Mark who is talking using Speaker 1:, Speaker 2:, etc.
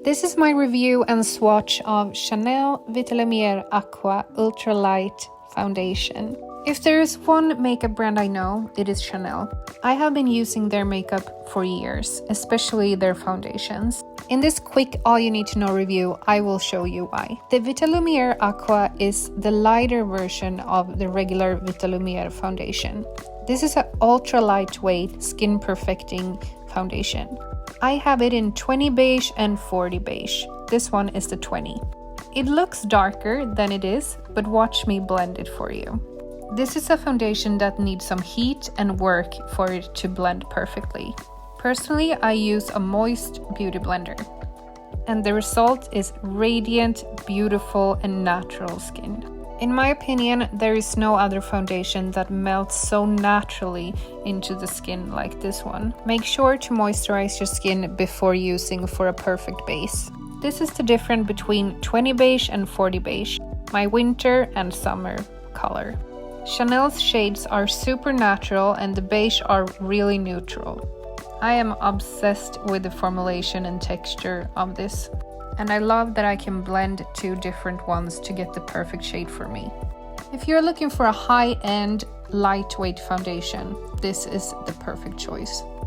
Speaker 1: This is my review and swatch of CHANEL Vitalumiere Aqua Ultralight Foundation. If there is one makeup brand I know, it is Chanel. I have been using their makeup for years, especially their foundations. In this quick all-you-need-to-know review, I will show you why. The Vitalumiere Aqua is the lighter version of the regular Vitalumiere foundation. This is an ultra-lightweight, skin-perfecting foundation. I have it in 20 beige and 40 beige. This one is the 20. It looks darker than it is, but watch me blend it for you. This is a foundation that needs some heat and work for it to blend perfectly. Personally, I use a moist beauty blender, and the result is radiant, beautiful, and natural skin. In my opinion, there is no other foundation that melts so naturally into the skin like this one. Make sure to moisturize your skin before using for a perfect base. This is the difference between 20 beige and 40 beige, my winter and summer color. Chanel's shades are super natural and the beige are really neutral. I am obsessed with the formulation and texture of this, and I love that I can blend two different ones to get the perfect shade for me. If you're looking for a high-end, lightweight foundation, this is the perfect choice.